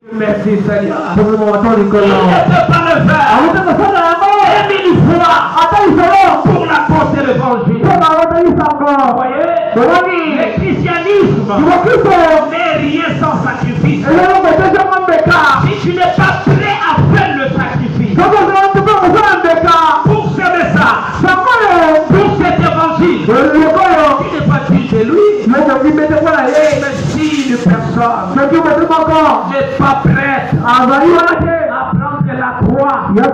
Merci Seigneur. Il ne peut pas le faire. 1000 fois pour la cause de l'évangile. Vous voyez, le christianisme n'est rien sans sacrifice. Si tu n'es pas prêt à faire le sacrifice pour ce message, pour cet évangile, tu n'es pas digne de lui. Mais si une personne n'est pas prête à prendre la croix et me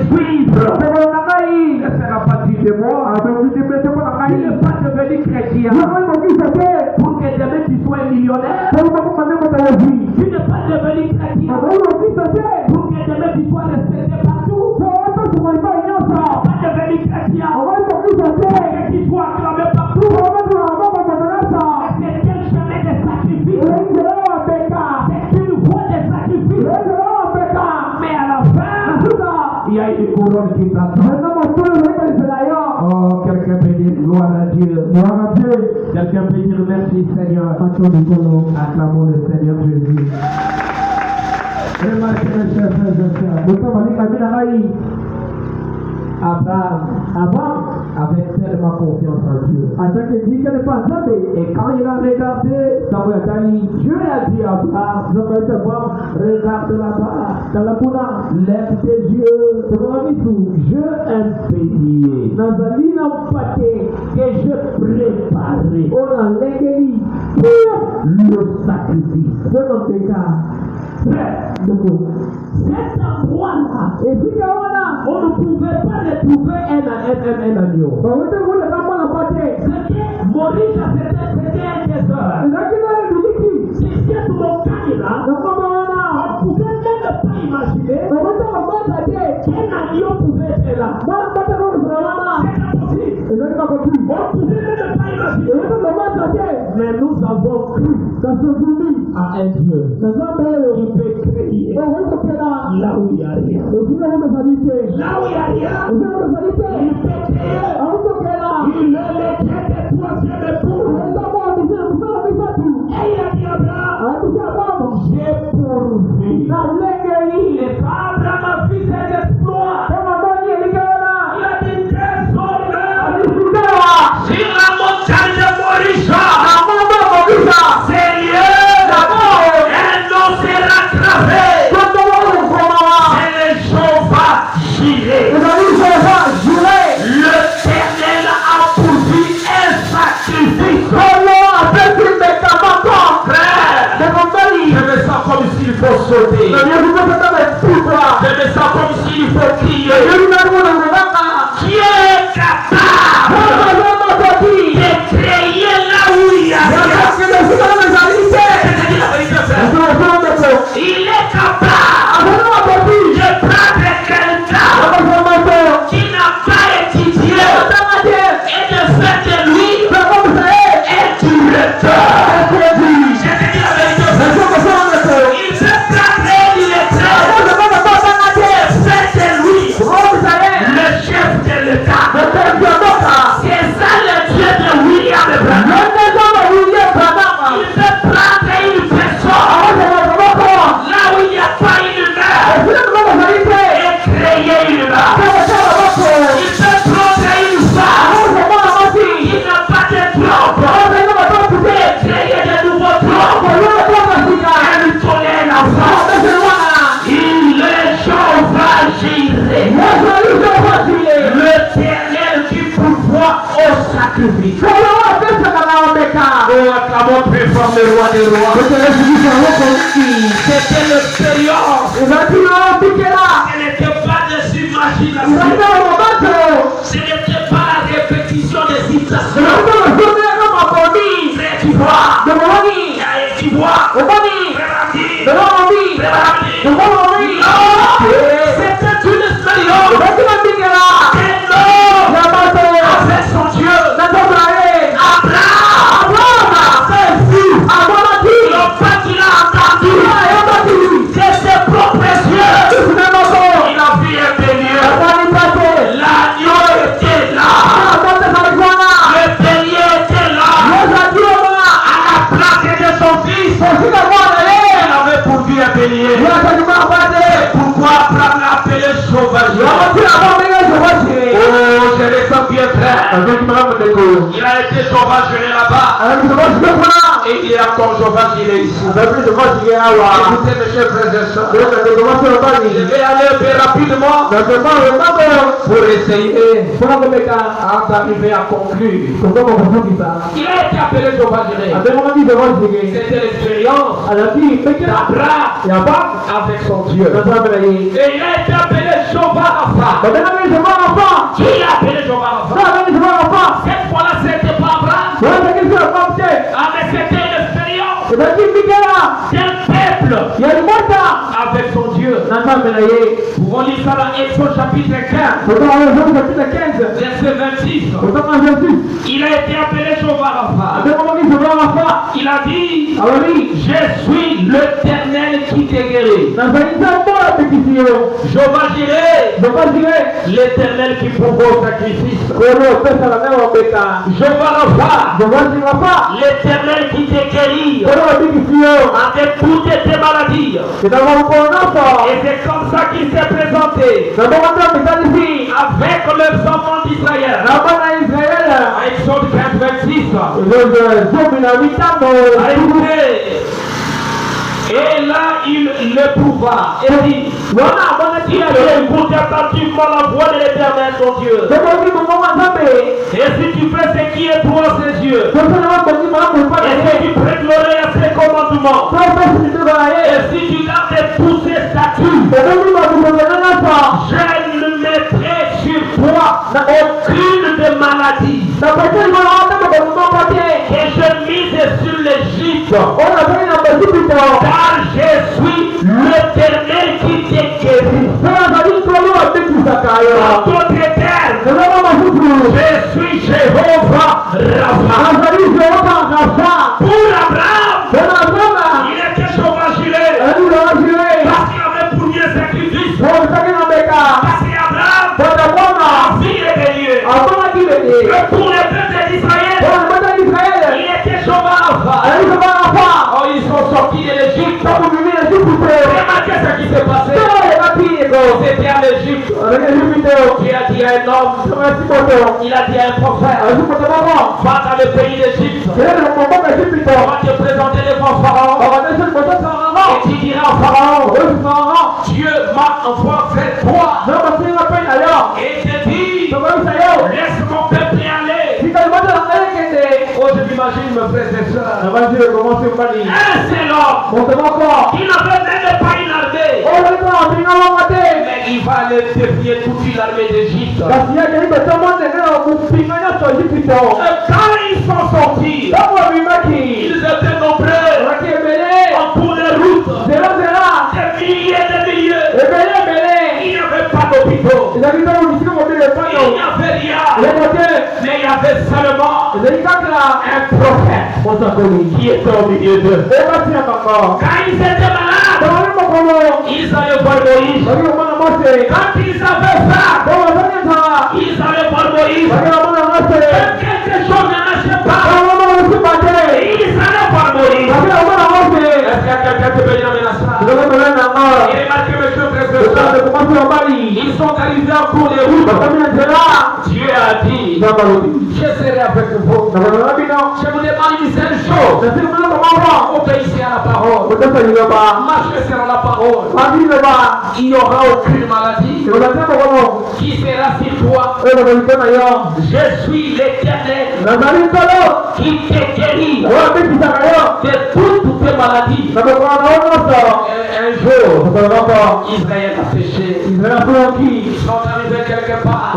suivre, il ne sera pas digne de moi. Il n'est pas devenu chrétien pour que demain tu sois un millionnaire. Tu n'es pas devenu chrétien pour que demain tu sois respecté partout. Tu n'es pas devenu chrétien pour que tu sois acclamé partout. C'est quel chemin de sacrifice? C'est une voie de sacrifice. Mais à la fin, il y a une couronne qui t'attend. Oh, quelqu'un peut dire gloire à Dieu. Quelqu'un peut dire merci Seigneur. Acclamons le Seigneur Jésus. Remarquez mes chers frères et sœurs. Abraham avait tellement confiance en Dieu. Et quand il a regardé, Dieu a dit à Abraham, regarde là-bas, lève tes yeux, je un bélier que je préparerai pour le sacrifice. Cet endroit-là, on ne pouvait pas le trouver un agneau. Moïse, c'était un désert. Si cette montagne-là, on ne pouvait même pas imaginer qu'un agneau pouvait être là. C'est impossible. On ne pouvait même pas imaginer. Mais nous avons cru à un Dieu qui peut créer là où il n'y a rien. Là où il n'y a rien, il peut créer. Il est le Dieu des troisième époux. Et il a dit à Abraham, j'ai pourvu. Et Abraham a fait ses exploits. Il a dit désormais sur la montagne de Morisha, Seigneur, un nom sera gravé. Et les gens vont jurer. L'Éternel a pourvu un sacrifice. Je me sens comme s'il faut sauter. Je me sens comme s'il faut crier. Qui est capable de créer là où il y a rien? Il est capable de prendre quelqu'un qui n'a pas étudié et de faire de lui un directeur. Je te dis la vérité. Il peut prendre un directeur et faire de lui le chef de l'État. C'est ça le Dieu de William Branham. Il peut prendre une personne là où il n'y a pas une mère et créer une mère. Il peut prendre une femme qui n'a pas de trompe et créer de nouveaux trompes et lui donner un enfant. Les gens vont gérer. L'Éternel qui pourvoit au sacrifice. Oh, acclamons très fort le roi des rois. C'était l'expérience. Ce n'était pas des imaginations. Ce n'était pas la répétition des citations. C'était une expérience. Avec son Dieu. C'est ses propres yeux. Il a vu un bélier. L'agneau était là. Le bélier était là. À la place de son fils. qui est bélier. Pourquoi Abraham l'a appelé sauvage? Oh, je le sens bien frère. Il a été sauvage là-bas. Et il est encore sauvage, il est ici. Écoutez mes chers frères et sœurs. Je vais aller un peu rapidement pour essayer d'arriver à conclure. Il a été appelé sauvage. C'était l'expérience d'Abraham avec son Dieu. Et il a été appelé Jobarapha. Qui l'a appelé Jobarapha? Cette fois-là, c'était pas Abraham. Mais c'était une expérience d'un peuple avec son Dieu. Pouvons lire ça dans Exode chapitre 15, verset 26. Il a été appelé Jobarapha. Il a dit, je suis l'Éternel qui te guérit. Jéhovah Jireh, l'Éternel qui pourvoit au sacrifice. Jéhovah, l'Éternel qui te guérit avec toutes tes maladies. Et c'est comme ça qu'il s'est présenté avec les enfants d'Israël. Exode 15, 26. Et là, il l'éprouva et dit, si tu écoutes attentivement la voix de l'Éternel ton Dieu, et si tu fais ce qui est droit à ses yeux, et si tu préclorais à ses commandements, et si tu gardes tous ses statuts, je ne mettrai sur toi aucune de maladie que je mise sur l'Égypte. Car je suis l'Éternel qui te guérit. En d'autres termes, je suis Jéhovah Rapha. Pour Abraham, il était Jéhovah Jireh. Parce qu'il avait pour lui un sacrifice. Parce qu'Abraham, la vie est bélier. Et pour les peuples d'Israël, il était Jéhovah Rapha. Oh, ils sont sortis de l'Égypte. Remarquez ce qui s'est passé. C'était à l'Égypte. Dieu a dit à un homme, il a dit à un prophète, va dans le pays d'Égypte, on va te présenter devant Pharaon, et tu diras au Pharaon, Dieu m'a envoyé vers toi, et il te dit, laisse mon peuple aller. Oh, je m'imagine mes frères et sœurs, un seul homme qui n'avait même pas une armée, mais il va aller défier toute l'armée d'Égypte. Quand ils sont sortis, ils étaient nombreux, en cours de route, des milliers de milliers. Il n'y avait pas d'hôpitaux, il n'y avait rien, mais il y avait seulement un prophète qui était au milieu d'eux. Quand ils étaient malades, ils allaient voir Moïse. Quand ils avaient faim, ils allaient voir Moïse. Quand quelque chose ne marchait pas, ils allaient voir Moïse. Est-ce qu'il y a quelqu'un qui peut dire ça? Et remarquez, monsieur frère, ils sont arrivés en cours de route. Dieu a dit, je serai avec vous. Je vous demande une seule chose. Obéissez à la parole. Marchez sur la parole. Il n'y aura aucune maladie qui sera sur toi. Je suis l'Éternel qui te guérit de toutes tes maladies. Un jour, Israël a péché. Ils sont arrivés quelque part.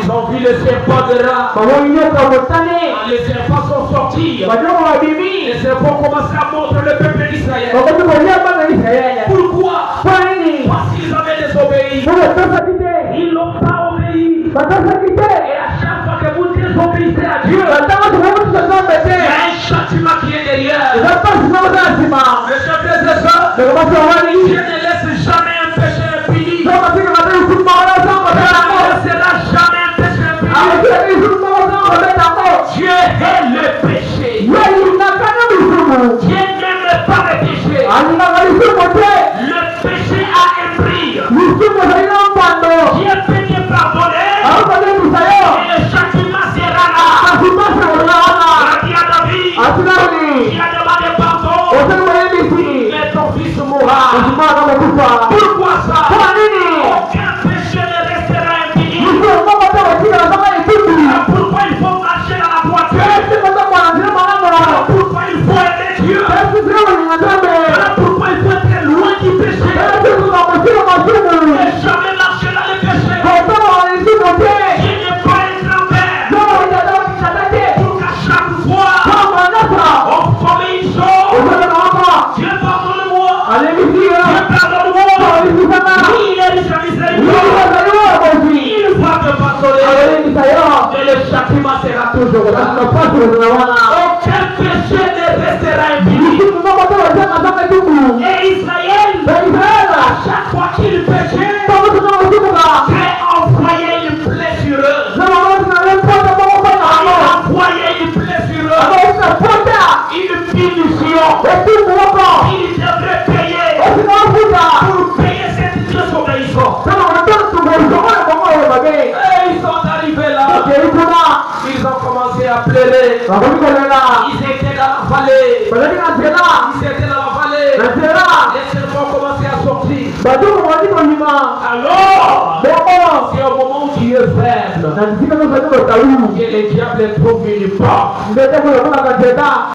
Ils ont vu le serpent de là. Les serpents sont sortis. Les serpents commencent à mordre le peuple d'Israël. Pourquoi? Parce qu'ils avaient désobéi. Ils n'ont pas obéi. Et à chaque fois que vous désobéissez à Dieu, il y a un châtiment qui est derrière. Mais je fais ça. Dieu ne laisse jamais un péché impuni. Dieu ne laissera jamais un péché impuni. Dieu est le péché. Dieu n'aime pas le péché. mais ton fils mourra. Pourquoi ça? Aucun péché ne restera impuni. Pourquoi il faut marcher dans la voiture? Pourquoi il faut aimer Dieu? Pourquoi il faut être loin du péché? Et jamais marcher dans le péché. Dieu n'est pas un grand-père. Pour qu'à chaque fois on commet une chose, Dieu pardonne-moi. Dieu pardonne-moi. Il est riche en miséricorde. Il va te pardonner. Et le châtiment sera toujours là. Aucun péché ne restera impuni. Et Israël, à chaque fois qu'il péchait, Dieu envoyait une plaie sur eux. Il envoyait une plaie sur eux. Une punition. Il devrait payer pour payer cette désobéissance. Et ils sont arrivés là. Ils ont commencé à pleurer. Ils étaient dans la vallée. Les serpents ont commencé à sortir. Alors, c'est au moment où tu es faible que le diable est trop venu pas.